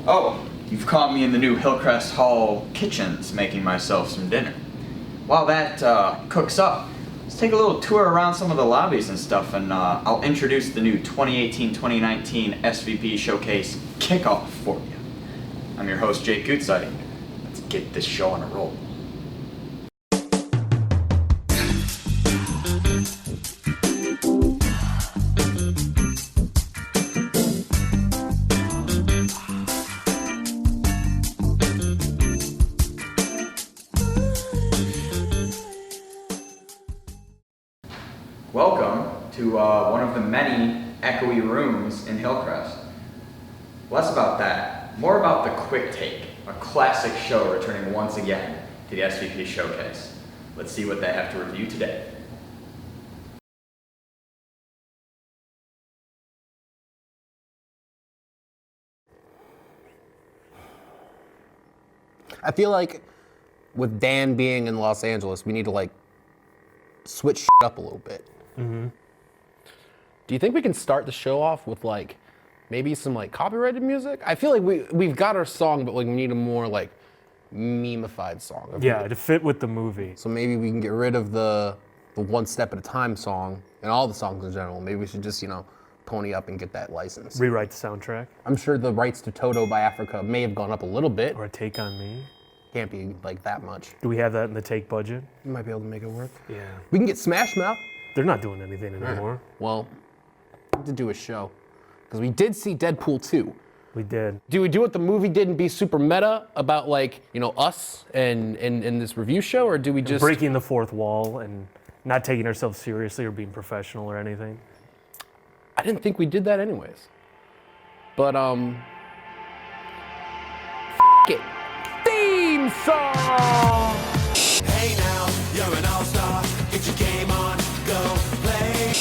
Oh, you've caught me in the new Hillcrest Hall kitchens making myself some dinner. While that cooks up, let's take a little tour around some of the lobbies and stuff, and I'll introduce the new 2018-2019 SVP Showcase Kickoff for you. I'm your host, Jake Gutzeit. Let's get this show on a roll. Welcome to one of the many echoey rooms in Hillcrest. Less about that, more about the Quick Take, a classic show returning once again to the SVP Showcase. Let's see what they have to review today. I feel like with Dan being in Los Angeles, we need to like switch shit up a little bit. Mm-hmm. Do you think we can start the show off with like maybe some like copyrighted music? I feel like we've got our song, but like we need a more like meme-ified song. Yeah, to fit with the movie. So maybe we can get rid of the One Step at a Time song and all the songs in general. Maybe we should just, pony up and get that license. Rewrite the soundtrack. I'm sure the rights to Toto by Africa may have gone up a little bit. Or a Take on Me. Can't be like that much. Do we have that in the Take budget? We might be able to make it work. Yeah. We can get Smash Mouth. They're not doing anything anymore. Well, we have to do a show. Because we did see Deadpool 2. We did. Do we do what the movie did and be super meta about like, us and this review show, or do we just... Breaking the fourth wall and not taking ourselves seriously or being professional or anything? I didn't think we did that anyways. But, f*** it. Theme song! Hey now, you're an all-star. Get your game on, go play.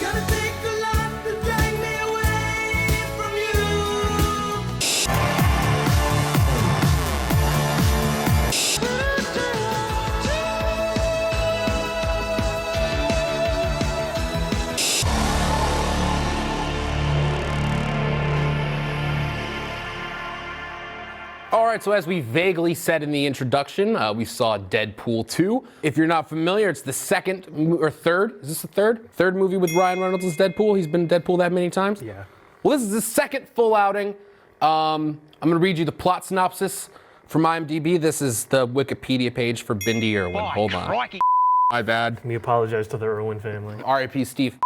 Gonna take a lot to drag me away from All right, so as we vaguely said in the introduction, we saw Deadpool 2. If you're not familiar, it's the second or third. Is this the third? Third movie with Ryan Reynolds as Deadpool. He's been Deadpool that many times? Yeah. Well, this is the second full outing. I'm gonna read you the plot synopsis from IMDb. This is the Wikipedia page for Bindi Irwin. Hold on. My bad. We apologize to the Irwin family. R.I.P. Steve.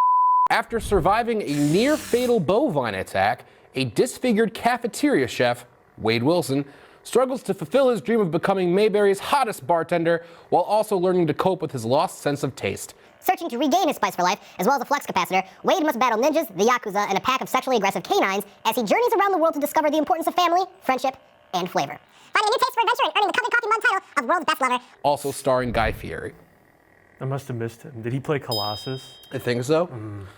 After surviving a near-fatal bovine attack, a disfigured cafeteria chef, Wade Wilson, struggles to fulfill his dream of becoming Mayberry's hottest bartender while also learning to cope with his lost sense of taste. Searching to regain his spice for life, as well as a flux capacitor, Wade must battle ninjas, the Yakuza, and a pack of sexually aggressive canines as he journeys around the world to discover the importance of family, friendship, and flavor. Finding a new taste for adventure and earning the Coffee Mug title of World's Best Lover. Also starring Guy Fieri. I must have missed him. Did he play Colossus? I think so.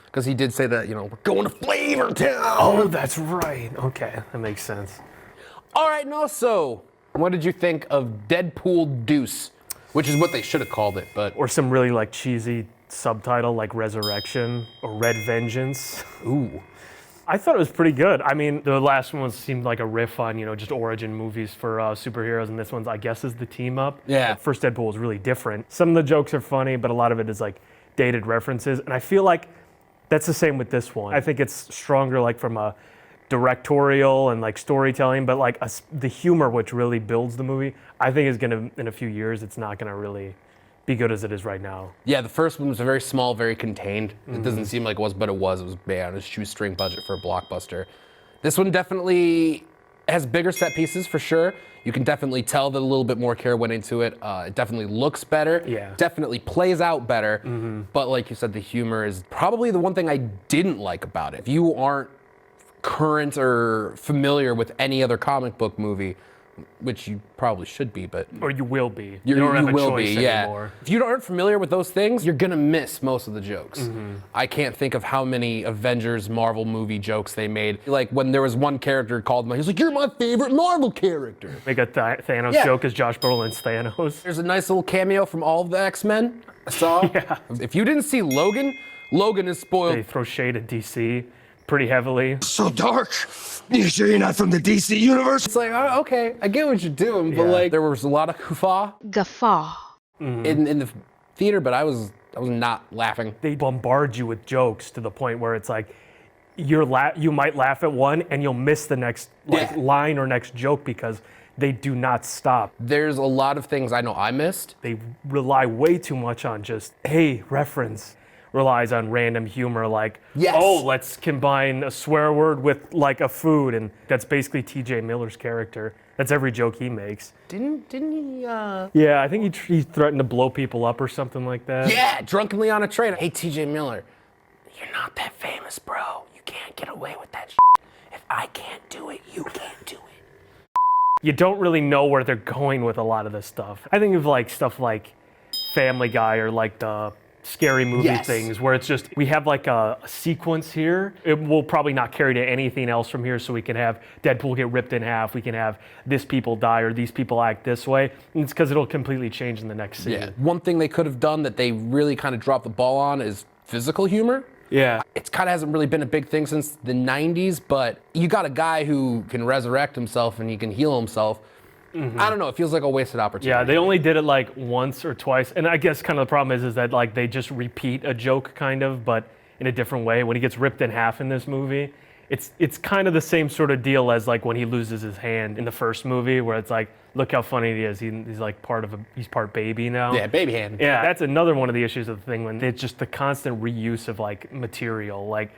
Because he did say that, we're going to Flavor Town. Oh, that's right. Okay, that makes sense. All right, so what did you think of Deadpool Deuce? Which is what they should have called it, but... Or some really like cheesy subtitle like Resurrection or Red Vengeance. Ooh. I thought it was pretty good. I mean, the last one seemed like a riff on, just origin movies for superheroes, and this one's, I guess, is the team up. Yeah. The first Deadpool was really different. Some of the jokes are funny, but a lot of it is like dated references, and I feel like that's the same with this one. I think it's stronger like from a directorial and like storytelling, but like the humor which really builds the movie, I think is gonna, in a few years, it's not gonna really be good as it is right now. Yeah, the first one was very small, very contained. It doesn't seem like it was, but it was. It was bad. It was a shoestring budget for a blockbuster. This one definitely has bigger set pieces for sure. You can definitely tell that a little bit more care went into it. It definitely looks better. Yeah. Definitely plays out better. But like you said, the humor is probably the one thing I didn't like about it. If you aren't current or familiar with any other comic book movie, which you probably should be, but... Or you will be. You don't have a will choice be, yeah. anymore. If you aren't familiar with those things, you're gonna miss most of the jokes. I can't think of how many Avengers Marvel movie jokes they made. Like when there was one character called, he's like, "You're my favorite Marvel character." Make a Thanos Yeah. joke as Josh Brolin's Thanos. There's a nice little cameo from all of the X-Men. I saw. Yeah. If you didn't see Logan, Logan is spoiled. They throw shade at DC. pretty heavily. So dark. You sure you're not from the DC universe? It's like, oh, okay, I get what you're doing, but Yeah. like there was a lot of guffaw in the theater, but I was not laughing. They bombard you with jokes to the point where it's like you might laugh at one and you'll miss the next line or next joke because they do not stop. There's a lot of things I know I missed. They rely way too much on just, hey, reference. Relies on random humor like, Yes. oh, let's combine a swear word with like a food, and that's basically TJ Miller's character. That's every joke he makes. Didn't he? Yeah, I think he threatened to blow people up or something like that. Yeah, drunkenly on a train. Hey, TJ Miller, you're not that famous, bro. You can't get away with that shit. If I can't do it, you can't do it. You don't really know where they're going with a lot of this stuff. I think of like stuff like Family Guy or like the scary movie things where it's just we have like a sequence here. It will probably not carry to anything else from here, so we can have Deadpool get ripped in half, we can have this people die or these people act this way, and it's because it'll completely change in the next scene. Yeah. One thing they could have done that they really kind of dropped the ball on is physical humor. Yeah. It kind of hasn't really been a big thing since the 90s, but you got a guy who can resurrect himself and he can heal himself. I don't know, it feels like a wasted opportunity. Yeah, they only did it like once or twice, and I guess kind of the problem is that like they just repeat a joke kind of, but in a different way. When he gets ripped in half in this movie, it's kind of the same sort of deal as like when he loses his hand in the first movie, where it's like, look how funny he is. He's like he's part baby now. Yeah, baby hand. Yeah, that's another one of the issues of the thing when it's just the constant reuse of like material, like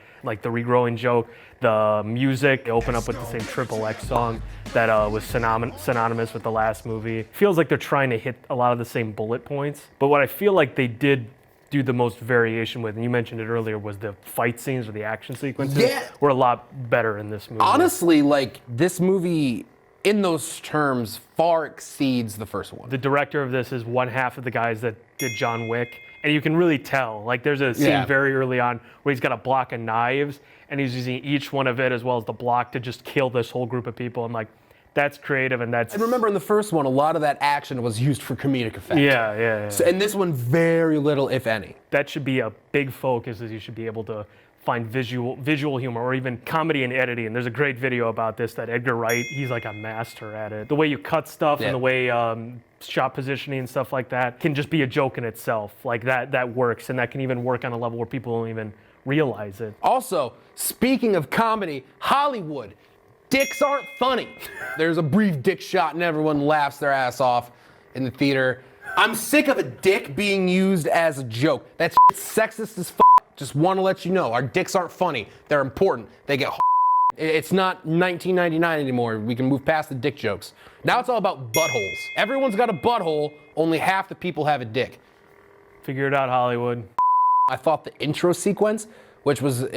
the regrowing joke, the music. They open up with the same Triple X song that was synonymous with the last movie. Feels like they're trying to hit a lot of the same bullet points. But what I feel like they did do the most variation with, and you mentioned it earlier, was the fight scenes or the action sequences. Yeah. Were a lot better in this movie. Honestly, like this movie, in those terms, far exceeds the first one. The director of this is one half of the guys that did John Wick, and you can really tell. Like there's a scene very early on where he's got a block of knives, and he's using each one of it as well as the block to just kill this whole group of people. I'm like, that's creative, and that's... And remember in the first one, a lot of that action was used for comedic effect. Yeah. So, and this one, very little, if any. That should be a big focus, is you should be able to find visual humor or even comedy and editing. There's a great video about this that Edgar Wright, he's like a master at it. The way you cut stuff and the way shot positioning and stuff like that can just be a joke in itself. Like that works, and that can even work on a level where people don't even realize it. Also, speaking of comedy, Hollywood, dicks aren't funny. There's a brief dick shot and everyone laughs their ass off in the theater. I'm sick of a dick being used as a joke. That's sexist as f***. Just want to let you know, our dicks aren't funny. They're important. They get It's not 1999 anymore. We can move past the dick jokes. Now it's all about buttholes. Everyone's got a butthole, only half the people have a dick. Figure it out, Hollywood. I thought the intro sequence, which was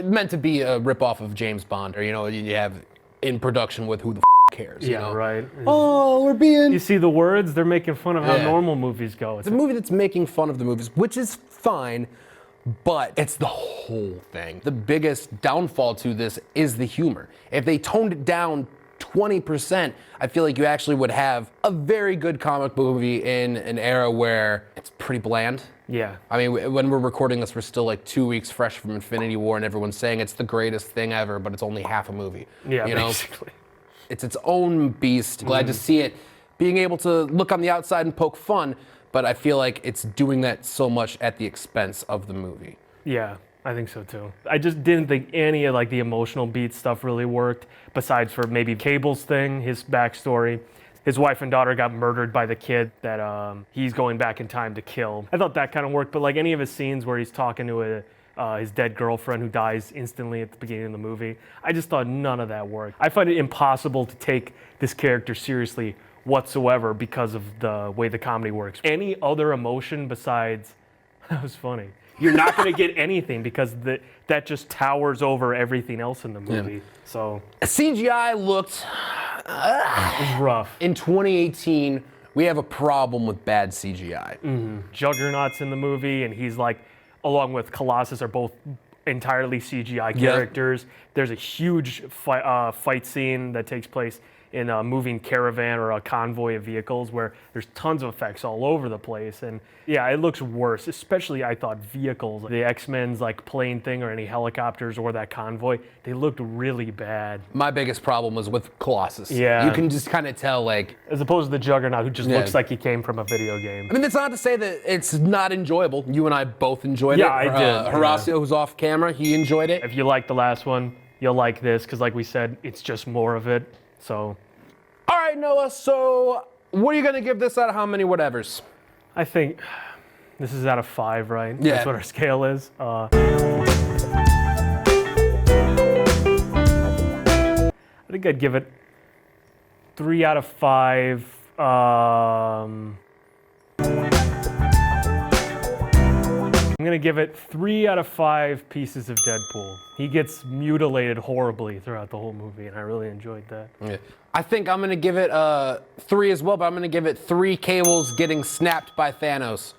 meant to be a ripoff of James Bond, or you have in production with who the cares. Yeah, you know? right. Oh, we're being. You see the words? They're making fun of how normal movies go. It's a movie that's making fun of the movies, which is fine, but it's the whole thing. The biggest downfall to this is the humor. If they toned it down 20%, I feel like you actually would have a very good comic book movie in an era where it's pretty bland. Yeah. I mean, when we're recording this, we're still like 2 weeks fresh from Infinity War, and everyone's saying it's the greatest thing ever, but it's only half a movie. Yeah, you know? basically. It's its own beast. Glad to see it being able to look on the outside and poke fun, but I feel like it's doing that so much at the expense of the movie. Yeah, I think so too. I just didn't think any of like the emotional beat stuff really worked, besides for maybe Cable's thing, his backstory. His wife and daughter got murdered by the kid that he's going back in time to kill. I thought that kind of worked, but like any of his scenes where he's talking to his dead girlfriend who dies instantly at the beginning of the movie, I just thought none of that worked. I find it impossible to take this character seriously whatsoever because of the way the comedy works. Any other emotion besides, that was funny, you're not going to get anything because that just towers over everything else in the movie. Yeah. So CGI looked it was rough. In 2018, we have a problem with bad CGI. Juggernaut's in the movie, and he's like, along with Colossus, are both entirely CGI characters. There's a huge fight scene that takes place in a moving caravan or a convoy of vehicles where there's tons of effects all over the place. And yeah, it looks worse, especially I thought vehicles, the X-Men's like plane thing or any helicopters or that convoy, they looked really bad. My biggest problem was with Colossus. Yeah. You can just kind of tell, like, As opposed to the Juggernaut who just Yeah. looks like he came from a video game. I mean, that's not to say that it's not enjoyable. You and I both enjoyed it. Yeah, I did. Horacio, who's off camera, he enjoyed it. If you like the last one, you'll like this, because like we said, it's just more of it, so. All right, Noah, so what are you going to give this out of how many whatevers? I think this is out of 5, right? Yeah. That's what our scale is. I think I'd give it 3 out of 5. I'm gonna give it 3 out of 5 pieces of Deadpool. He gets mutilated horribly throughout the whole movie, and I really enjoyed that. Yeah. I think I'm going to give it 3 as well, but I'm going to give it 3 cables getting snapped by Thanos.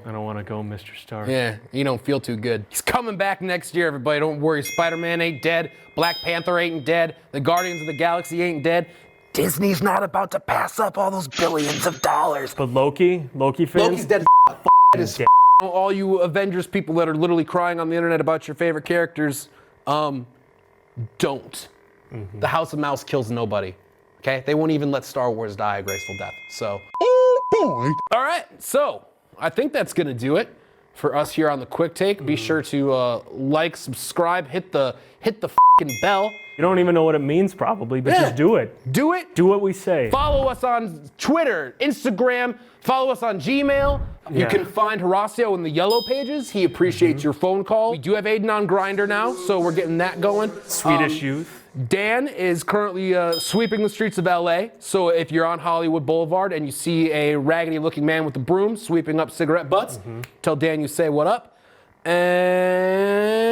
I don't want to go, Mr. Stark. Yeah, you don't feel too good. He's coming back next year, everybody. Don't worry. Spider-Man ain't dead. Black Panther ain't dead. The Guardians of the Galaxy ain't dead. Disney's not about to pass up all those billions of dollars. But Loki fans. Loki's dead as f***. All you Avengers people that are literally crying on the internet about your favorite characters, don't. The House of Mouse kills nobody. Okay? They won't even let Star Wars die a graceful death. So. Oh boy. All right. So I think that's gonna do it for us here on the Quick Take. Be sure to like, subscribe, hit the f***ing bell. You don't even know what it means probably, but Yeah. just do it. Do it. Do what we say. Follow us on Twitter, Instagram, follow us on Gmail. You Yeah. can find Horacio in the yellow pages. He appreciates your phone call. We do have Aiden on Grindr now, so we're getting that going. Swedish youth. Dan is currently sweeping the streets of LA. So if you're on Hollywood Boulevard and you see a raggedy looking man with a broom sweeping up cigarette butts, tell Dan you say what up. And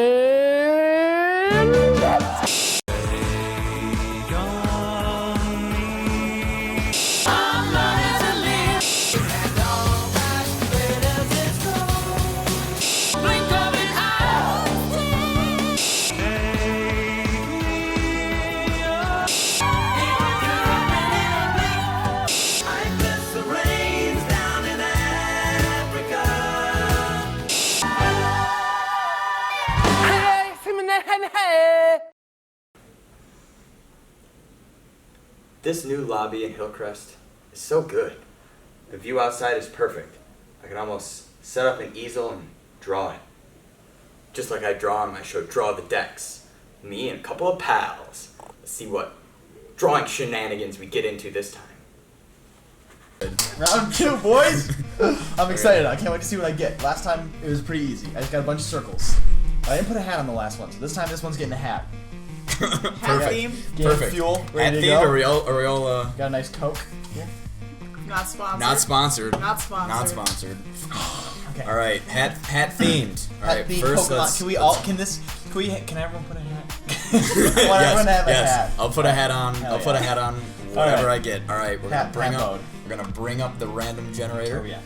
This new lobby in Hillcrest is so good. The view outside is perfect. I can almost set up an easel and draw it. Just like I draw on my show Draw the Decks. Me and a couple of pals. Let's see what drawing shenanigans we get into this time. Round 2, boys! I'm excited. I can't wait to see what I get. Last time it was pretty easy. I just got a bunch of circles. I didn't put a hat on the last one, so this time this one's getting a hat. Hat theme, Getting fuel, ready to theme. go. Are we all Got a nice Coke. Yeah. not sponsored? Not sponsored. Not sponsored. Not sponsored. Okay. All right, hat themed. All right, Hat themed first Pokemon. let's. Can we all? Can everyone put a hat? I want Yes, everyone to have a yes. hat. I'll put a hat on. Hell I'll put a yeah. hat on whatever right. I get. All right, Hat We're mode. gonna bring up the random generator. Oh yeah.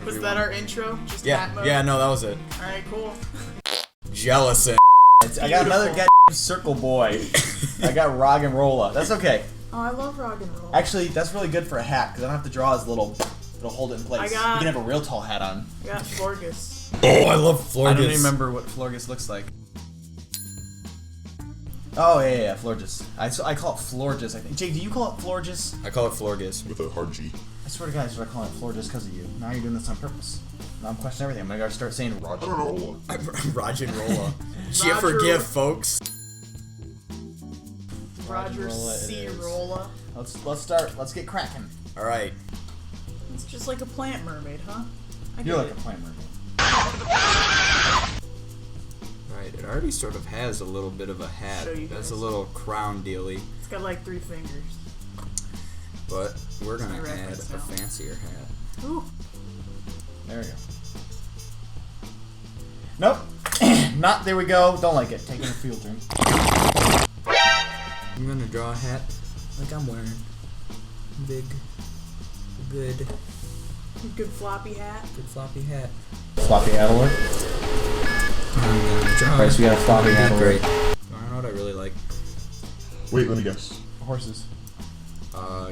Was that our intro? Just Yeah, hat mode? yeah, no, that was it. Alright, cool. Jellison. I got another goddamn circle boy. I got Roggenrola. That's okay. Oh, I love rock and roll. Actually, that's really good for a hat because I don't have to draw his little. It'll hold it in place. I got- You can have a real tall hat on. I got Florgus. Oh, I love Florgus. I don't even remember what Florgus looks like. Oh yeah, Florgus. I call it Florgus. I think. Jake, do you call it Florgus? I call it Florgus. With a hard G. I swear to God, I started calling it Florgus because of you. Now you're doing this on purpose. Now I'm questioning everything. I'm gonna start saying Roger. Roger Rolla. Did you Roger- forgive, folks? Roger Rolla it C. is. Rolla. Let's start. Let's get cracking. All right. It's just like a plant mermaid, huh? I You're get like it. a plant mermaid. All right. It already sort of has a little bit of a hat. Show you That's guys. a little crown dealy, It's got like 3 fingers. but we're gonna I add reference a now. fancier hat. Ooh. There we go. Nope. Not. There we go. Don't like it. Taking a field drink. I'm gonna draw a hat like I'm wearing. Big, good Good floppy hat. floppy hat. Floppy hat alert. Right, so we got a floppy hat alert. Great. I don't know what I really like. Wait, let me guess. Horses.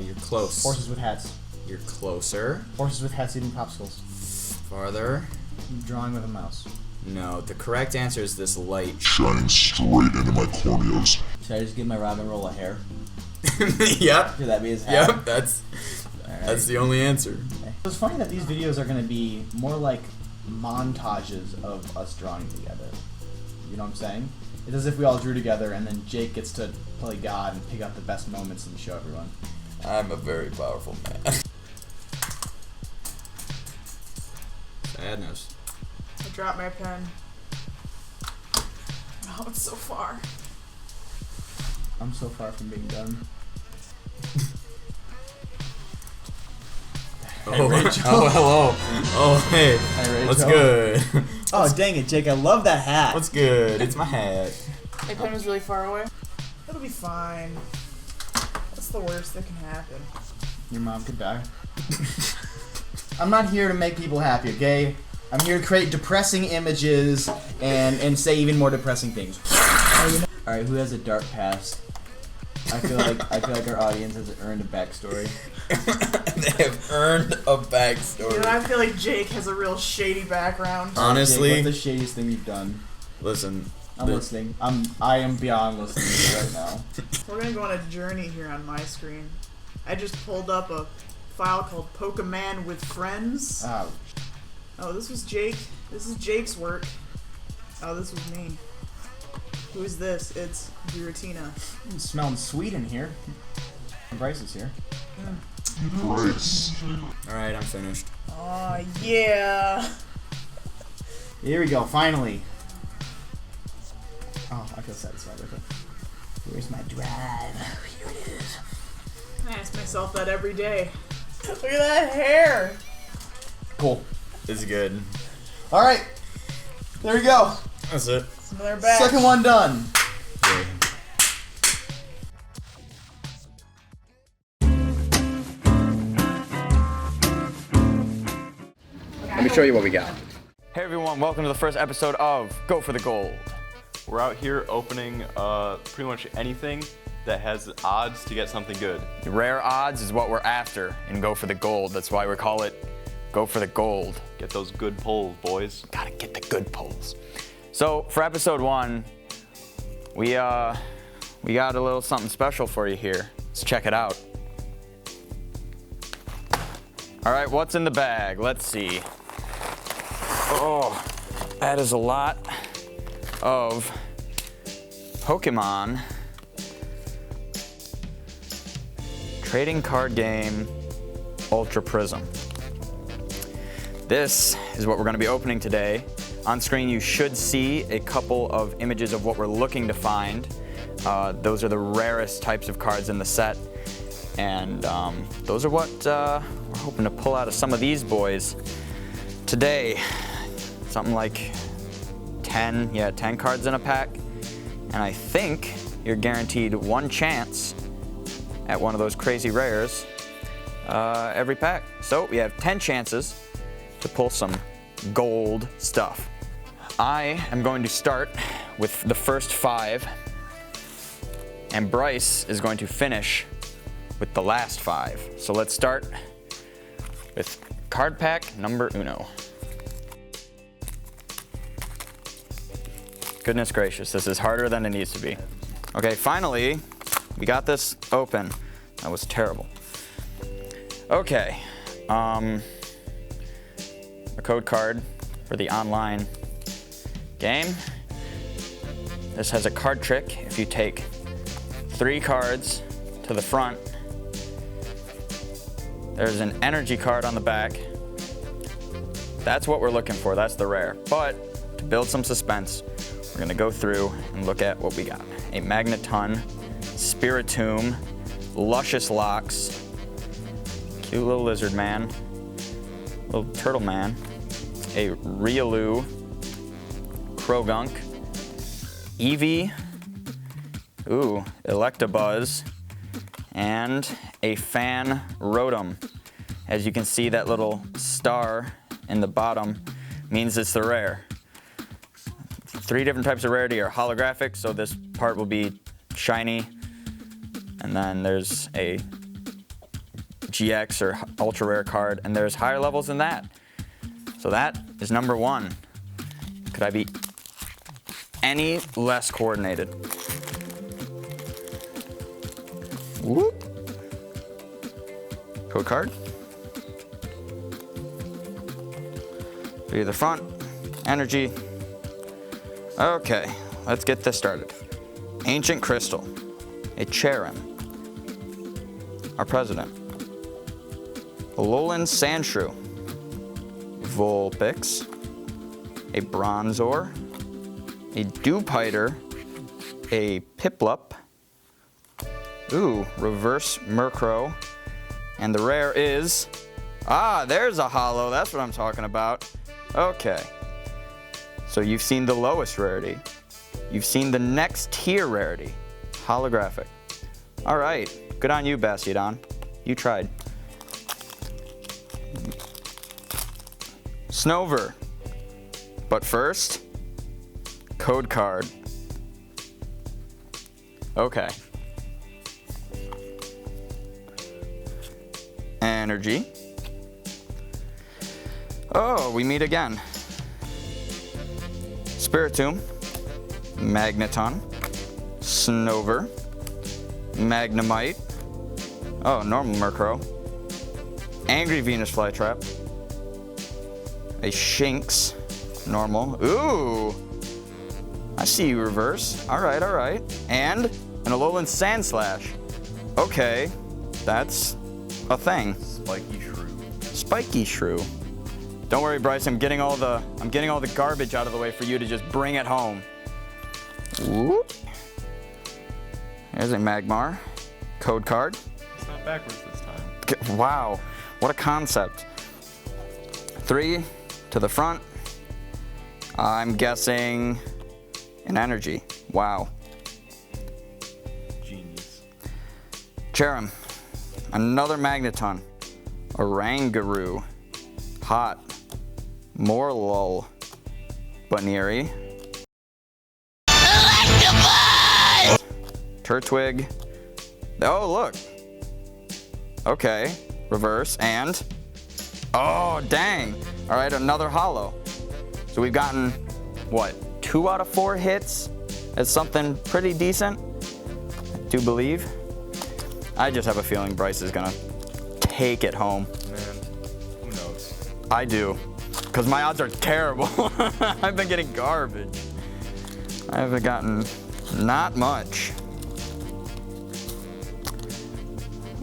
You're close. Horses with hats. You're closer. Horses with hats eating popsicles. Farther. Drawing with a mouse. No, the correct answer is this light. Shining straight into my corneas. Should I just give my Robin roll a hair? Yep. Should that be his hat? Yep, that's the only answer. It's funny that these videos are going to be more like montages of us drawing together. You know what I'm saying? It's as if we all drew together and then Jake gets to play God and pick out the best moments and show everyone. I'm a very powerful man. Sadness. I dropped my pen. Oh, it's so far. I'm so far from being done. Oh, Rachel. Oh, hello. Oh, hey. Hi, Rachel. What's good? Oh, dang it, Jake. I love that hat. What's good? It's my hat. My pen was really far away. It'll be fine. What's the worst that can happen? Your mom could die. I'm not here to make people happy, okay? I'm here to create depressing images and say even more depressing things. Alright, who has a dark past? I feel like our audience has earned a backstory. They have earned a backstory. You know, I feel like Jake has a real shady background. Honestly, Jake, what's the shadiest thing you've done? Listen. I'm listening. I am beyond listening to you right now. We're gonna go on a journey here on my screen. I just pulled up a file called Pokemon with Friends. Oh. Oh, this was Jake. This is Jake's work. Oh, this was me. Who is this? It's Giratina. It's smelling sweet in here. Bryce is here. Alright, I'm finished. Oh, yeah. Here we go, finally. Oh, I feel satisfied with it. Where's my drive? Here it is. I ask myself that every day. Look at that hair. Cool. It's good. Alright. There we go. That's it. It's another batch. Second one done. Yeah. Let me show you what we got. Hey everyone, welcome to the first episode of Go for the Gold. We're out here opening pretty much anything that has odds to get something good. Rare odds is what we're after in Go for the Gold. That's why we call it Go for the Gold. Get those good pulls, boys. Gotta get the good pulls. So for episode 1, we got a little something special for you here. Let's check it out. All right, what's in the bag? Let's see. Oh, that is a lot of Pokemon trading card game Ultra Prism. This is what we're going to be opening today. On screen you should see a couple of images of what we're looking to find. Those are the rarest types of cards in the set, and those are what we're hoping to pull out of some of these boys today. Something like 10 cards in a pack, and I think you're guaranteed one chance at one of those crazy rares every pack. So we have 10 chances to pull some gold stuff. I am going to start with the first 5, and Bryce is going to finish with the last 5. So let's start with card pack number 1. Goodness gracious, this is harder than it needs to be. Okay, finally, we got this open. That was terrible. Okay, a code card for the online game. This has a card trick. If you take 3 cards to the front, there's an energy card on the back. That's what we're looking for, that's the rare. But to build some suspense, we're gonna go through and look at what we got. A Magneton, Spiritomb, Luscious Locks, cute little lizard man, little turtle man, a Riolu, Krogunk, Eevee, Electabuzz, and a Fan Rotom. As you can see, that little star in the bottom means it's the rare. 3 different types of rarity are holographic, so this part will be shiny, and then there's a GX or ultra rare card, and there's higher levels than that. So that is number 1. Could I be any less coordinated? Whoop. Code card. 3 to the front. Energy. Okay, let's get this started. Ancient Crystal. A Cherim. Our president. Alolan Sandshrew. Vulpix. A Bronzor. A Dewpider. A Piplup. Ooh, Reverse Murkrow. And the rare is... Ah, there's a holo. That's what I'm talking about. Okay. So you've seen the lowest rarity. You've seen the next tier rarity. Holographic. All right. Good on you, Bastiodon. You tried. Snover. But first, code card. Okay. Energy. Oh, we meet again. Spiritomb. Magneton. Snover. Magnemite. Oh, normal Murkrow. Angry Venus Flytrap. A Shinx. Normal. Ooh! I see you, Reverse. Alright, alright. And an Alolan Sandslash. Okay, that's a thing. Spiky Shrew. Spiky Shrew. Don't worry, Bryce, I'm getting all the garbage out of the way for you to just bring it home. Whoop. There's a Magmar. Code card. It's not backwards this time. Wow, what a concept. 3 to the front. I'm guessing an energy. Wow. Genius. Cherim. Another Magneton. Oranguru. Hot. Morlul. Baneri. Turtwig. Oh, look. Okay. Reverse and... Oh, dang. All right, another holo. So we've gotten, what, 2 out of 4 hits as something pretty decent, I do believe. I just have a feeling Bryce is gonna take it home. Man, who knows? I do, because my odds are terrible. I've been getting garbage. I haven't gotten not much.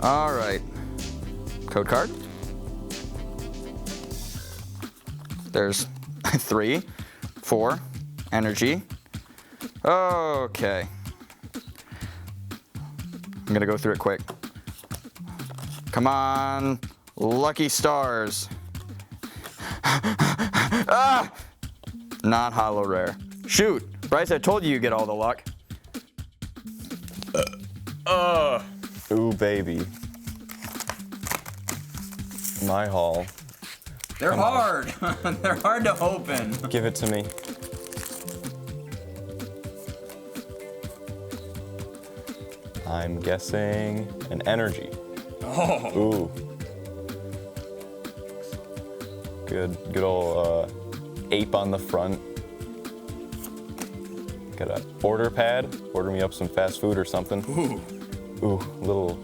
All right, code card. There's 3, 4, energy. Okay. I'm gonna go through it quick. Come on, lucky stars. Ah! Not holo rare. Shoot, Bryce, I told you get all the luck. Ooh, baby. My haul. They're hard. They're hard to open. Give it to me. I'm guessing an energy. Oh. Ooh. Good old ape on the front. Got a order pad. Order me up some fast food or something. Ooh. Ooh, little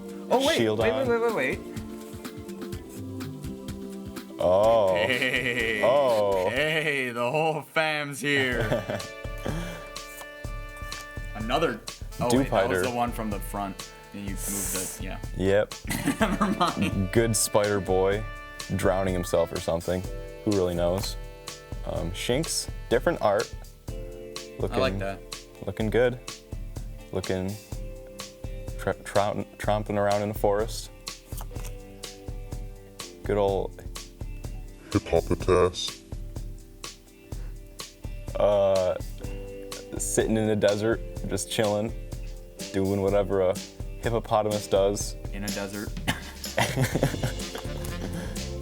shield on. Wait. Oh. Hey. Oh. Hey, the whole fam's here. Another. Oh, wait, that was the one from the front. And you moved it, yeah. Yep. Never mind. Good spider boy drowning himself or something. Who really knows? Shinx, different art. Looking, I like that. Looking good. Looking tromping around in the forest. Good old Hippopotas. Sitting in the desert, just chilling, doing whatever a hippopotamus does. In a desert.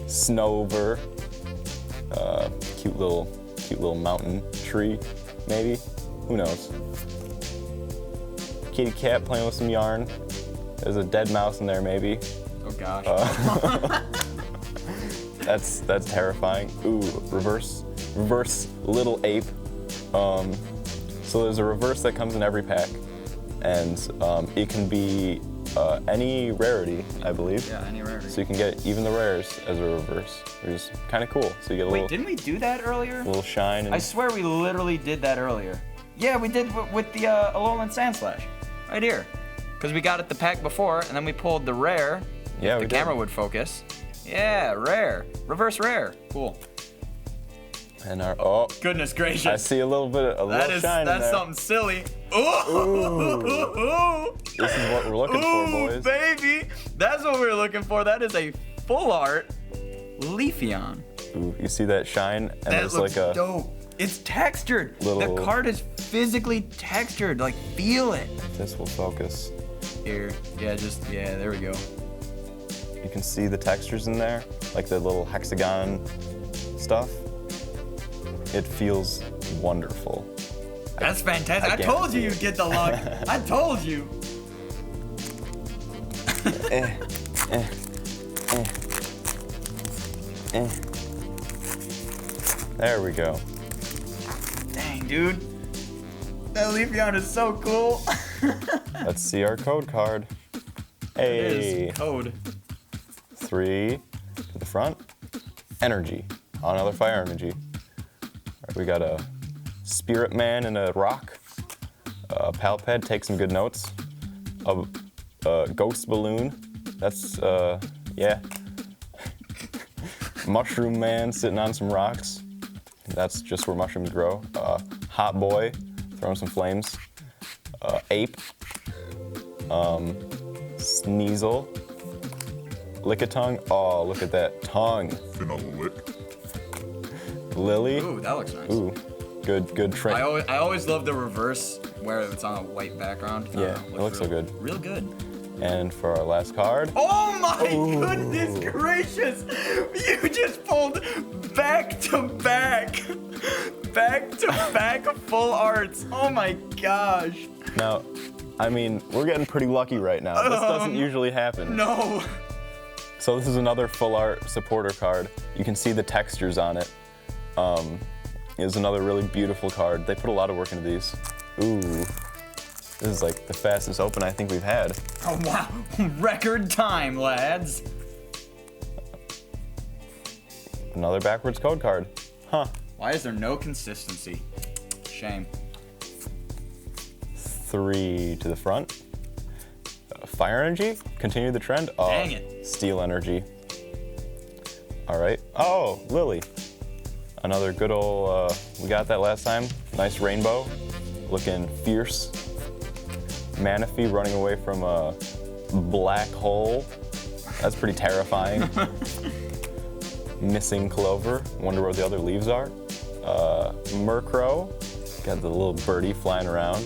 Snover. Cute little mountain tree, maybe. Who knows? Kitty cat playing with some yarn. There's a dead mouse in there, maybe. Oh gosh. That's terrifying. Ooh, reverse little ape. So there's a reverse that comes in every pack, and it can be any rarity, I believe. Yeah, any rarity. So you can get even the rares as a reverse, which is kind of cool. So you get a Wait, didn't we do that earlier? little shine. And I swear we literally did that earlier. Yeah, we did with the Alolan Sandslash. Right here. Because we got it the pack before, and then we pulled the rare. Yeah, the we did. camera would focus. Yeah, rare. Reverse rare. Cool. And our Goodness gracious. I see a little shine in That's there. something silly. Ooh. This is what we're looking for, boys. Baby. That's what we're looking for. That is a full art Leafeon. Ooh, you see that shine? And That there's looks like a dope. It's textured. little- The card is physically textured. Like, feel it. This will focus. Here. Yeah, there we go. You can see the textures in there, like the little hexagon stuff. It feels wonderful. That's fantastic. I I told you guarantee you'd get the luck. I told you. There we go. Dang, dude. That Leafeon is so cool. Let's see our code card. It Hey, is code. 3 to the front. Energy. Another fire energy. All right, we got a Spirit Man and a rock. Palpad, take some good notes. A Ghost Balloon. That's, yeah. Mushroom Man sitting on some rocks. That's just where mushrooms grow. Hot Boy, throwing some flames. Ape. Sneasel. Lickitung. Oh, look at that tongue. Lily. Ooh, that looks nice. Ooh, good trick. I always love the reverse where it's on a white background. Yeah, it looks so good. Real good. And for our last card, Oh my goodness gracious! You just pulled back to back full arts. Oh my gosh. now, I mean, we're getting pretty lucky right now. This doesn't usually happen. No. So this is another full art supporter card. You can see the textures on it. It's another really beautiful card. They put a lot of work into these. Ooh, this is like the fastest open I think we've had. Oh wow. Record time, lads. Another backwards code card. Huh. Why is there no consistency? Shame. 3 to the front. Fire energy, continue the trend. Oh, Dang it. Steel energy. All right. Oh, Lily. Another good old, we got that last time. Nice rainbow, looking fierce. Manaphy running away from a black hole. That's pretty terrifying. Missing Clover, wonder where the other leaves are. Murkrow, got the little birdie flying around.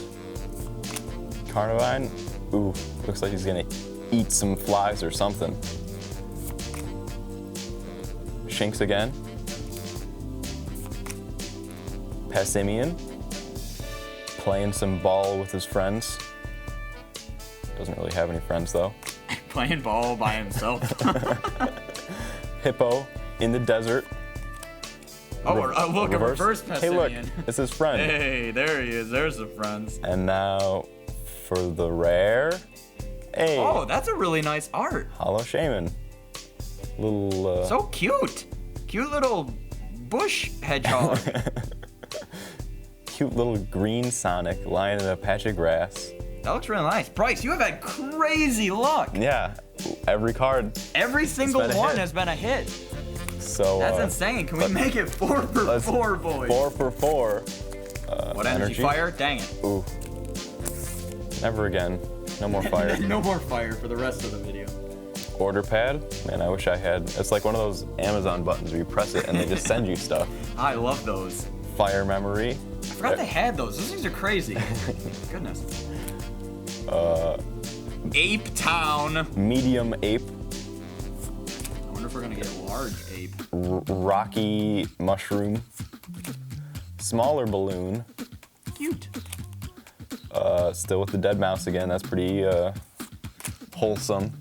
Carnivine, ooh, looks like he's gonna eat some flies or something. Shinx again. Passimian, playing some ball with his friends. Doesn't really have any friends though. Playing ball by himself. Hippo in the desert. Oh, look, a reverse Hey, look, Passimian. it's his friend. Hey, there he is. There's the friends. And now for the rare. Hey, Oh, that's a really nice art. Hollow Shaman. Little. So cute. Cute little bush hedgehog. Cute little green Sonic lying in a patch of grass. That looks really nice. Bryce, you have had crazy luck. Yeah, every card. Every single been a one hit. has been a hit. So That's insane. Can we make it 4 for 4, boys? 4 for 4. What energy? Fire? Dang it. Ooh. Never again. No more fire. No more fire for the rest of the video. Order pad. Man, I wish I had. It's like one of those Amazon buttons where you press it and they just send you stuff. I love those. Fire memory. I forgot they had those. Those things are crazy. Goodness. Ape Town. Medium ape. I wonder if we're gonna get a large ape. Rocky mushroom. Smaller balloon. Cute. Still with the dead mouse again. That's pretty wholesome.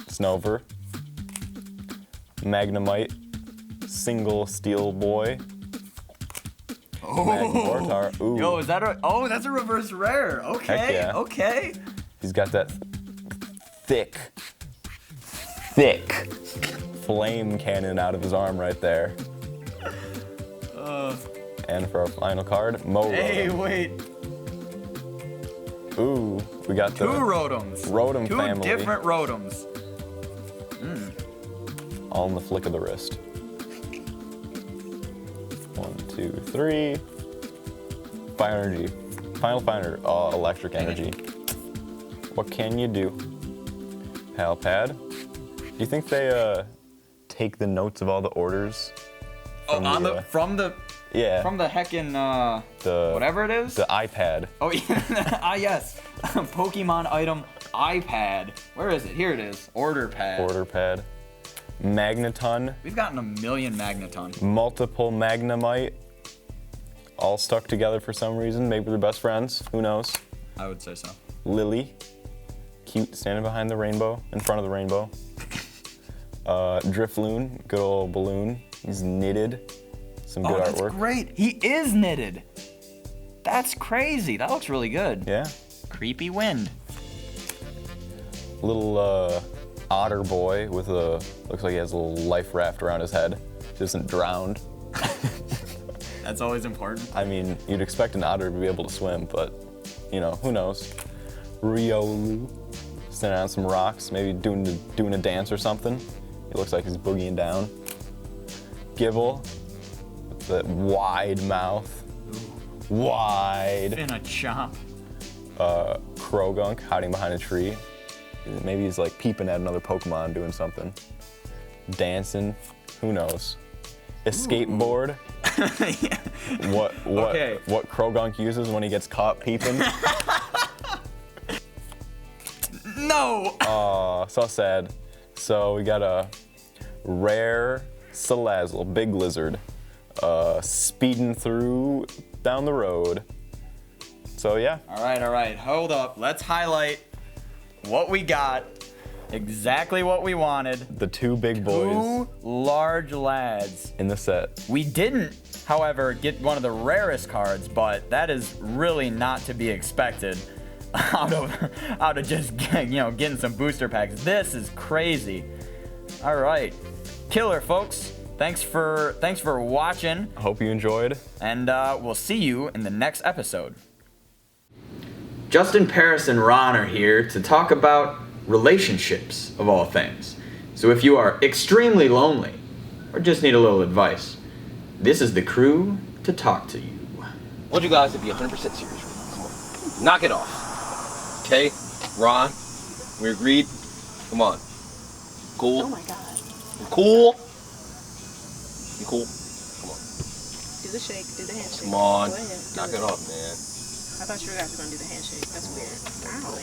Snover, Magnemite, Single Steel Boy, Magmortar. Ooh. Yo, is that a? Oh, that's a reverse rare. Okay. Heck yeah. Okay. He's got that thick flame cannon out of his arm right there. And for our final card, Morodom. Hey, wait. Ooh, we got Two the Rotoms. Rotom Two family. different Rotoms. All in the flick of the wrist. 1, 2, 3. Fire energy. Final Finder, electric energy. What can you do? Palpad. Do you think they take the notes of all the orders? From from the heckin' the whatever it is? The iPad. Oh yeah. Ah yes. Pokemon item iPad. Where is it? Here it is. Order pad. Order pad. Magneton. We've gotten a million Magneton. Multiple Magnemite. All stuck together for some reason. Maybe they're best friends. Who knows? I would say so. Lily. Cute, standing behind the rainbow, in front of the rainbow. Drifloon, good old balloon. He's knitted. Some good that's artwork. Great. He is knitted. That's crazy. That looks really good. Yeah. Creepy wind. Little otter boy with looks like he has a little life raft around his head. He isn't drowned. That's always important. I mean, you'd expect an otter to be able to swim, but, you know, who knows? Riolu, standing on some rocks, maybe doing a dance or something. He looks like he's boogieing down. Gibble, with that wide mouth. Wide. In a chomp. Krogunk hiding behind a tree. Maybe he's like peeping at another Pokemon doing something. Dancing, who knows? Escape board. Yeah. What Okay. what Krogunk uses when he gets caught peeping? No! Aw, so sad. So we got a rare Salazzle, big lizard, speeding through down the road. So yeah. All right. Hold up. Let's highlight what we got. Exactly what we wanted. The two big boys. Two large lads. In the set. We didn't, however, get one of the rarest cards, but that is really not to be expected out of just getting some booster packs. This is crazy. All right, killer folks. Thanks for watching. I hope you enjoyed. And we'll see you in the next episode. Justin, Paris, and Ron are here to talk about relationships, of all things. So if you are extremely lonely or just need a little advice, this is the crew to talk to you. I want you guys to be 100% serious with me. Come on. Knock it off. Okay? Ron, we agreed? Come on. Cool? Oh my god. You cool? You cool? Come on. Do the shake, do the handshake. Come on. Go ahead. Knock it off, man. I thought you guys were gonna do the handshake. That's weird. Ow.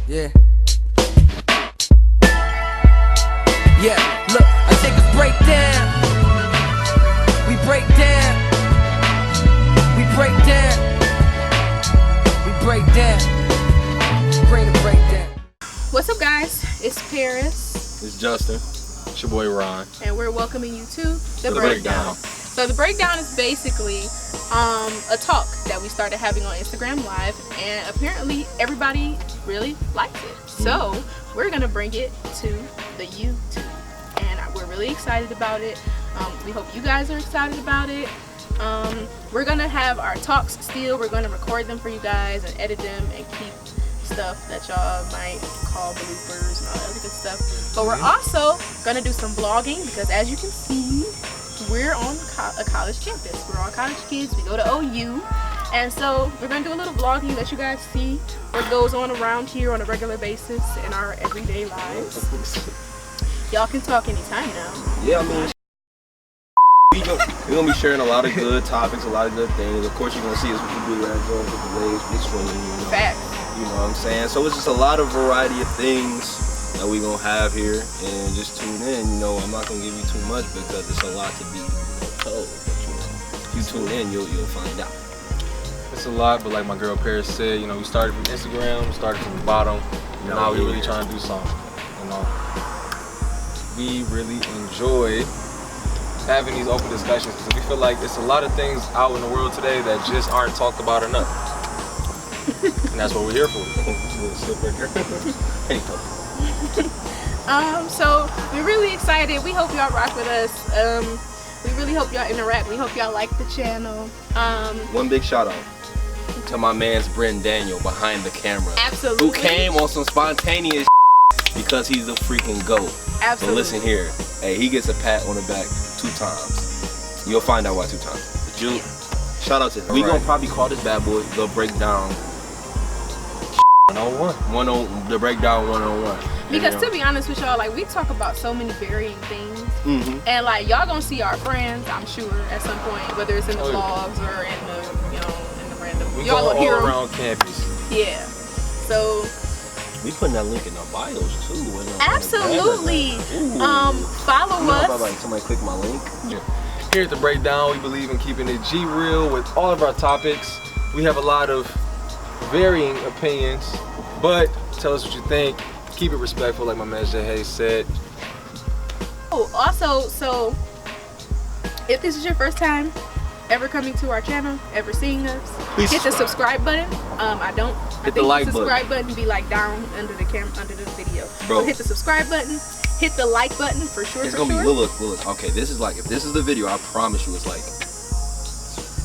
Yeah. Yeah, look, I take a break down. We break down. We break down. We break down. Bring the break down. What's up, guys? It's Paris. It's Justin. It's your boy Ron. And we're welcoming you to the Breakdown. So the Breakdown is basically a talk that we started having on Instagram Live, and apparently everybody really likes it. So we're gonna bring it to the YouTube, and we're really excited about it. We hope you guys are excited about it. We're gonna have our talks still. We're gonna record them for you guys and edit them and keep stuff that y'all might call bloopers and all that other good stuff. But we're also gonna do some vlogging because, as you can see, we're on a college campus. We're all college kids. We go to OU. And so we're going to do a little vlogging, let you guys see what goes on around here on a regular basis in our everyday lives. Y'all can talk anytime now. Yeah, I mean, we're going to be sharing a lot of good topics, a lot of good things. Of course, you're going to see us with the blue red zones, with the waves, with swimming, you know. Facts. You know what I'm saying? So it's just a lot of variety of things that we're going to have here. And just tune in. You know, I'm not going to give you too much because it's a lot to be told. But, you know, you tune in, you'll find out. It's a lot, but like my girl Paris said, you know, we started from Instagram, started from the bottom, and now we really trying to do something. You know, we really enjoy having these open discussions because we feel like it's a lot of things out in the world today that just aren't talked about enough, and that's what we're here for. So we're really excited. We hope y'all rock with us. We really hope y'all interact. We hope y'all like the channel. One big shout out to my man's Brent Daniel behind the camera. Absolutely. Who came on some spontaneous because he's the freaking GOAT. Absolutely. So listen here. Hey, he gets a pat on the back 2 times. You'll find out why 2 times. But you, shout out to him. We gonna probably call this bad boy the Breakdown 101. The Breakdown 101. Because to be honest with y'all, like we talk about so many varying things, and like y'all gonna see our friends, I'm sure, at some point, whether it's in the vlogs or in the, you know, in the random. We y'all go will hear all 'em. around campus. Yeah. So. We putting that link in our bios too. Absolutely. Follow us. Somebody click my link. Yeah. Here at the Breakdown, we believe in keeping it G real with all of our topics. We have a lot of varying opinions, but tell us what you think. Keep it respectful, like my man Jay Hayes said. Oh, also, so if this is your first time ever coming to our channel, ever seeing us, please hit the subscribe button. I think the like the subscribe button be like down under the camera, under the video. Bro. So hit the subscribe button, hit the like button for sure. It's gonna be look. Okay, this is like, if this is the video, I promise you, it's like,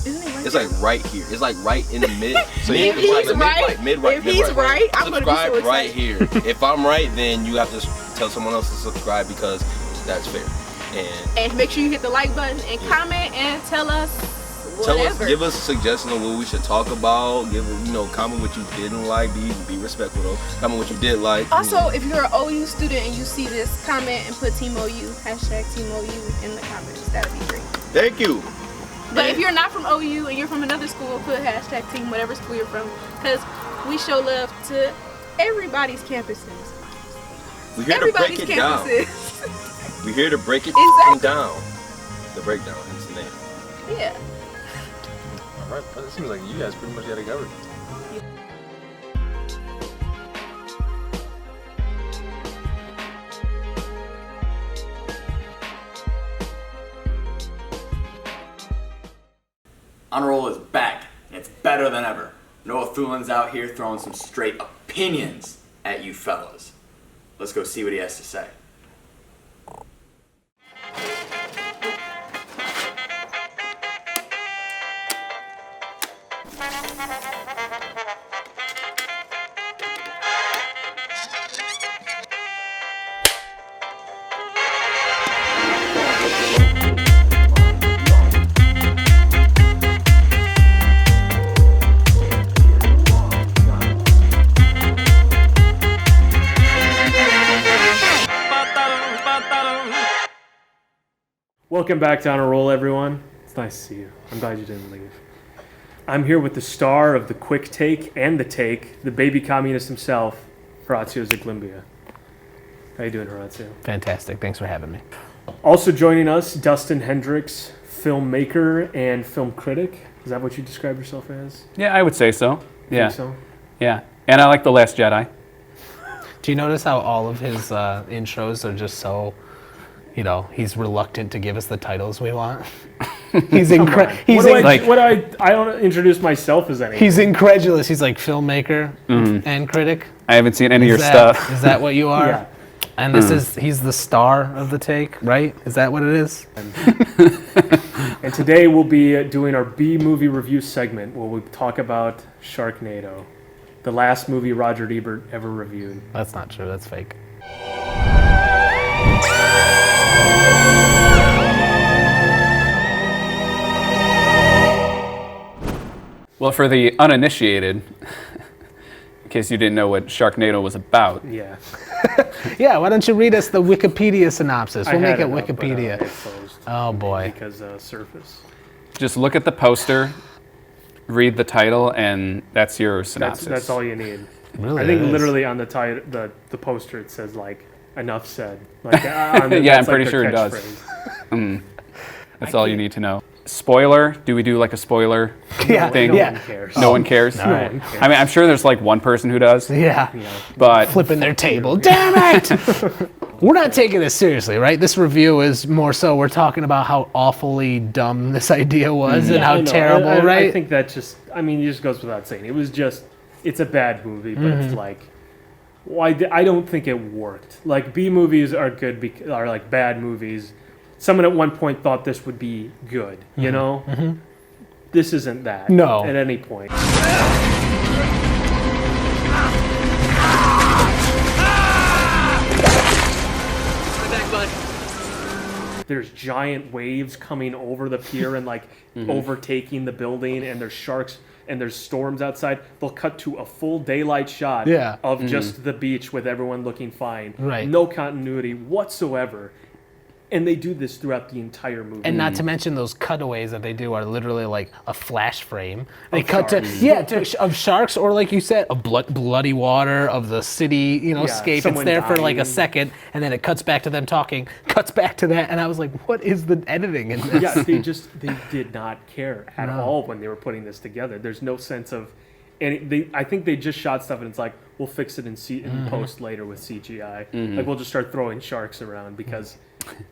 isn't it right it's like right here. It's like right in the mid. So If it's like he's right, mid-right. if he's right, I'm gonna be so subscribe right excited. here. If I'm right, then you have to tell someone else to subscribe because that's fair. And make sure you hit the like button and comment and tell us whatever. Give us suggestions on what we should talk about. Comment what you didn't like. Be respectful though. Comment what you did like. Also, if you're an OU student and you see this, comment and put Team OU, hashtag Team OU in the comments. That'd be great. Thank you. But if you're not from OU and you're from another school, put hashtag Team whatever school you're from, because we show love to everybody's campuses. We're here to break it down. We're here to break it down. The Breakdown is the name. Yeah. All right, but it seems like you guys pretty much got it covered. Honor Roll is back, and it's better than ever. Noah Thulin's out here throwing some straight opinions at you fellas. Let's go see what he has to say. Welcome back to Honor Roll, everyone. It's nice to see you. I'm glad you didn't leave. I'm here with the star of the Quick Take and the Take, the baby communist himself, Horacio Zaglimbia. How you doing, Horacio? Fantastic. Thanks for having me. Also joining us, Dustin Hendricks, filmmaker and film critic. Is that what you describe yourself as? Yeah, I would say so. Yeah. Think so? Yeah. And I like The Last Jedi. Do you notice how all of his intros are just so, he's reluctant to give us the titles we want? He's I don't introduce myself as anything. He's incredulous. He's like filmmaker and critic. I haven't seen any of your stuff. Is that what you are? Yeah. And he's the star of the Take, right? Is that what it is? And today we'll be doing our B-movie review segment where we talk about Sharknado, the last movie Roger Ebert ever reviewed. That's not true. That's fake. Well, for the uninitiated, in case you didn't know what Sharknado was about. Yeah. Yeah, why don't you read us the Wikipedia synopsis? We'll make it up, Wikipedia. but, it closed Oh boy. Because Surface. Just look at the poster, read the title, and that's your synopsis. That's all you need. Really I think it is. literally on the title, the poster, it says like enough said. Like, Yeah, I'm pretty sure it does. That's all you need to know. spoiler. Do we do like a spoiler Yeah, thing? no one cares. No one cares. No one cares. I mean, I'm sure there's like one person who does. Yeah. But Flipping their table. Damn it! We're not taking this seriously, right? This review is more so we're talking about how awfully dumb this idea was and how I know. terrible, right? I think that just, I mean, it just goes without saying. It was just, it's a bad movie, but it's like, why? I don't think it worked. Like, B movies are good, are like bad movies. Someone at one point thought this would be good, you know? This isn't that. No. At any point. There's giant waves coming over the pier and like overtaking the building, and there's sharks and there's storms outside. They'll cut to a full daylight shot of just the beach with everyone looking fine. Right. No continuity whatsoever. And they do this throughout the entire movie. And not to mention those cutaways that they do are literally like a flash frame. They Of cut sharks. of sharks, or like you said, of bloody water, of the city, scape. It's someone there for like a dying. second, and then it cuts back to them talking, cuts back to that, and I was like, what is the editing in this? Yeah, they did not care at all when they were putting this together. There's no sense of, I think they just shot stuff and it's like, we'll fix it in post later with CGI. Like, we'll just start throwing sharks around because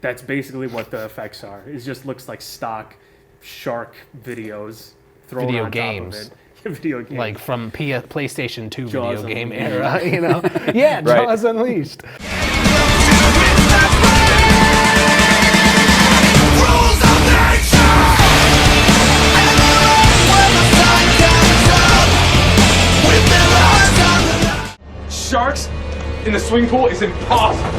that's basically what the effects are. It just looks like stock shark videos thrown Video on games. top of it. Video games. Like from PlayStation 2 Jaws video game Unleashed. era, Yeah, Right. Jaws Unleashed. Sharks in the swimming pool is impossible.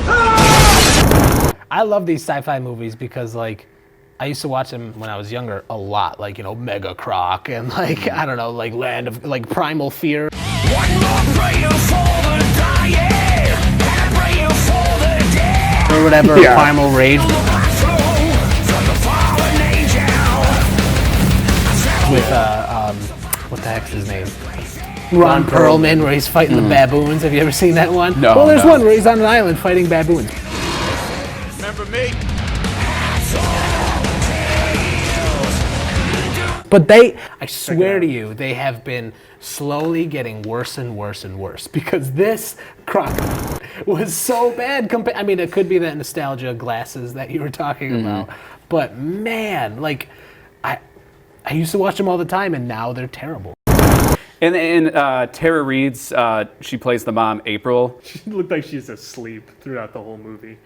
I love these sci-fi movies because, like, I used to watch them when I was younger a lot, like, Mega Croc and, like, I don't know, like Land of, like, Primal Fear. Or whatever, Primal Rage. With, what the heck's his name? Ron Perlman, where he's fighting the baboons. Have you ever seen that one? No, Well, there's no. one where he's on an island fighting baboons. Remember me? But I swear to you, they have been slowly getting worse and worse and worse because this crocodile was so bad. I mean, it could be that nostalgia glasses that you were talking about, but man, like, I used to watch them all the time, and now they're terrible. And Tara Reid's, she plays the mom, April. She looked like she's asleep throughout the whole movie.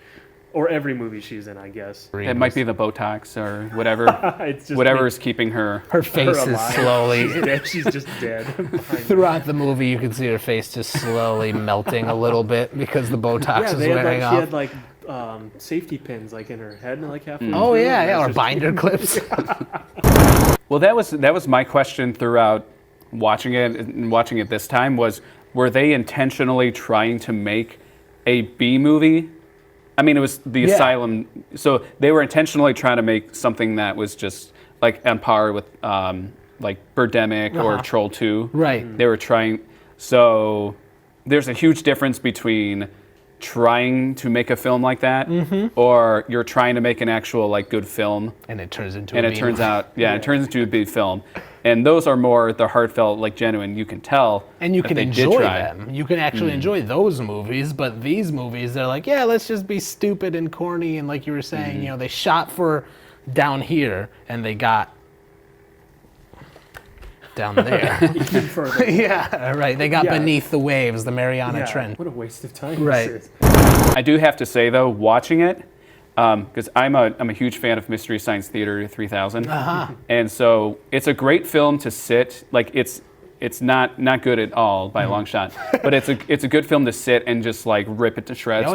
Or every movie she's in, I guess. It might be the Botox or whatever. It's just whatever is keeping her. Her face is alive. slowly She's dead. She's just dead. throughout the movie. You can see her face just slowly melting a little bit because the Botox is wearing she off. had like safety pins like in her head and like half. Oh yeah, or binder clips. Well, that was my question throughout watching it and watching it this time was, were they intentionally trying to make a B movie? I mean, it was the Asylum, so they were intentionally trying to make something that was just like on par with like Birdemic or Troll 2. Right. They were trying. So there's a huge difference between trying to make a film like that, or you're trying to make an actual like good film, and it turns into and a it B turns movie. out, it turns into a big film, and those are more the heartfelt, like genuine. You can tell, And you that can they did enjoy try. them. You can actually enjoy those movies, but these movies, they're like, yeah, let's just be stupid and corny, and like you were saying, they shot for down here, and they got down there. Even further. Yeah, right. They got Yeah. beneath the waves, the Mariana Yeah, Trench. what a waste of time. Right. This is. I do have to say though, watching it, because I'm a huge fan of Mystery Science Theater 3000, and so it's a great film to sit. Like it's not good at all by a long shot, but it's a good film to sit and just like rip it to shreds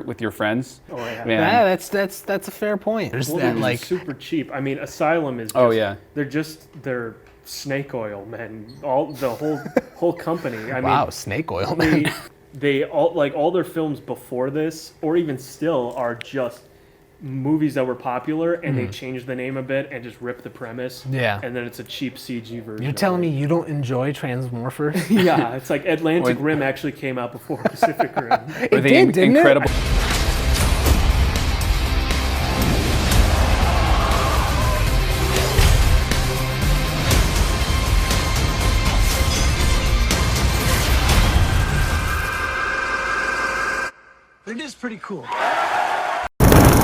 with your friends. Oh yeah. Man. Yeah, that's a fair point. There's Well, that they're like super cheap. I mean, Asylum is. Just, Oh, yeah. They're snake oil men. The whole company. I wow, mean, snake oil, man. they all their films before this, or even still, are just movies that were popular, and they changed the name a bit and just ripped the premise. Yeah. And then it's a cheap CG version. You're of telling it. me you don't enjoy Transmorphers? Yeah, it's like Atlantic Rim actually came out before Pacific Rim. Or the incredible. pretty cool.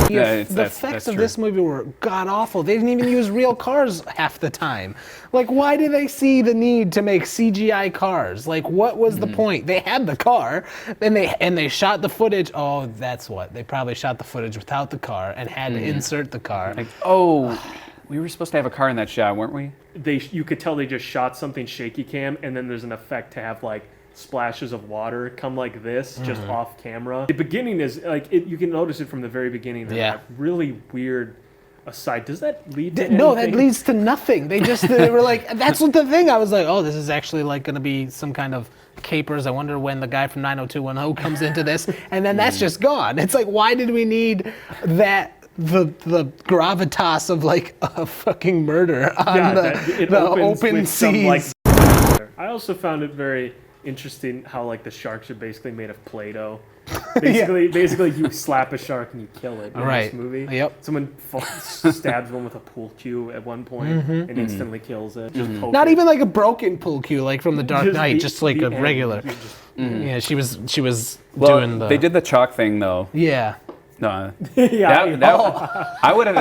The effects of this movie were god awful. They didn't even use real cars half the time. Like, why did they see the need to make CGI cars? Like, what was the point? They had the car, and they shot the footage. Oh, that's what. They probably shot the footage without the car and had to insert the car. Like, oh, we were supposed to have a car in that shot, weren't we? You could tell they just shot something shaky cam, and then there's an effect to have like splashes of water come like this just off camera. The beginning is like you can notice it from the very beginning. That really weird aside. Does that lead to No, anything? that leads to nothing. They were like, that's what the thing. I was like, oh, this is actually like going to be some kind of capers. I wonder when the guy from 90210 comes into this, and then that's just gone. It's like, why did we need that? The gravitas of like a fucking murder on the open seas. I also found it very interesting how like the sharks are basically made of Play-Doh. Basically, you slap a shark and you kill it in this movie. Yep. Someone stabs one with a pool cue at one point and instantly kills it. Just poke Not it. even like a broken pool cue, like from The Dark Just Knight, the- just like the a end. regular. You just- Yeah, she was doing the. They did the chalk thing though. Yeah. No. Yeah. I would have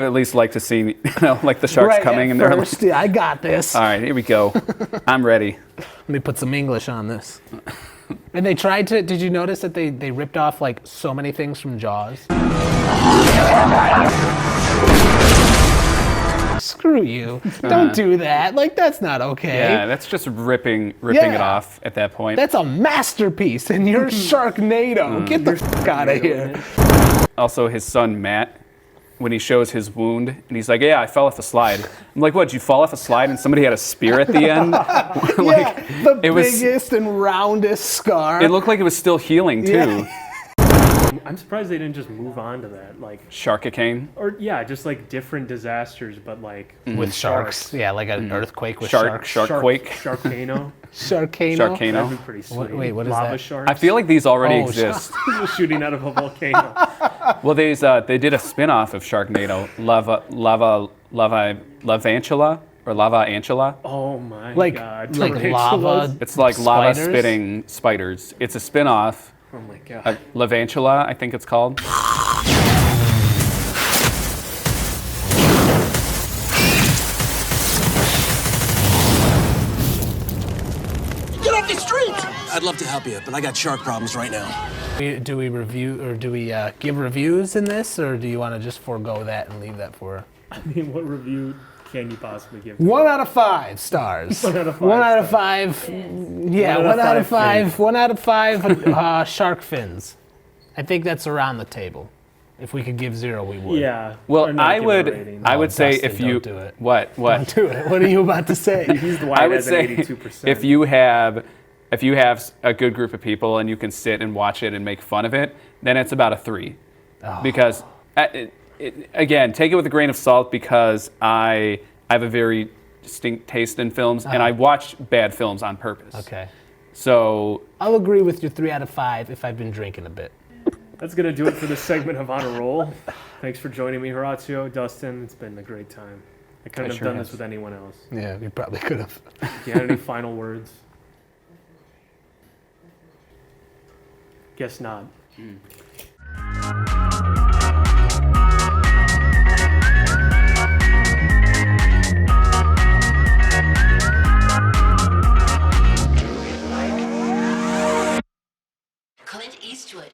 at least liked to see, like the sharks Right coming at and they're first, like, yeah, I got this. all right, here we go. I'm ready. Let me put some English on this. And they tried to. Did you notice that they ripped off like so many things from Jaws? Screw you! Don't do that. Like that's not okay. Yeah, that's just ripping it off at that point. That's a masterpiece, and you're Sharknado. Get the fuck out of here. Also, his son Matt, when he shows his wound, and he's like, "Yeah, I fell off a slide." I'm like, "What? Did you fall off a slide and somebody had a spear at the end?" The biggest and roundest scar. It looked like it was still healing too. Yeah. I'm surprised they didn't just move on to that, like Sharkicane. or just like different disasters, but like with sharks. Yeah, like an earthquake with Shark sharks. Sharknado. Sharknado. That'd be pretty sweet. Wait, what is Lava that? sharks. I feel like these already Oh, exist. Shooting out of a volcano. Well, they did a spin-off of Sharknado, Lavantula or Lava Antula. Oh my Like god. lava. Tarantulas. It's like lava Spiders? spitting spiders. It's a spin-off. Oh my god. Lavantula, I think it's called. Get off the street! I'd love to help you, but I got shark problems right now. Do we review or do we give reviews in this, or do you want to just forego that and leave that for? I mean, what review can you possibly give? 1 out of 5 stars. 1 out of 5 1 out of 5. Yeah, 1 out of 5. 1 out of 5 shark fins. I think that's around the table. If we could give 0, we would. Yeah. Well, or not I give it a would rating. say Dustin, if you don't do it. What Don't do it. What are you about to say? He's the one I that would has an say 82%. if you have a good group of people and you can sit and watch it and make fun of it, then it's about a 3. Because again, take it with a grain of salt because I have a very distinct taste in films and I watch bad films on purpose. Okay. So I'll agree with your 3 out of 5 if I've been drinking a bit. That's going to do it for this segment of On a Roll. Thanks for joining me, Horatio, Dustin. It's been a great time. I couldn't have done this with anyone else. Yeah, we probably could have. Do you have any final words? Guess not. Clint Eastwood.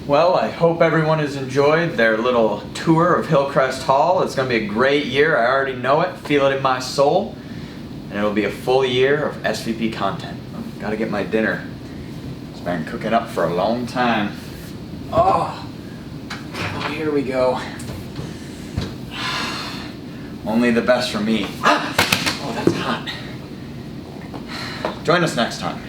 Well, I hope everyone has enjoyed their little tour of Hillcrest Hall. It's going to be a great year. I already know it. Feel it in my soul. And it'll be a full year of SVP content. Got to get my dinner. It's been cooking up for a long time. Oh, here we go. Only the best for me. Oh, that's hot. Join us next time.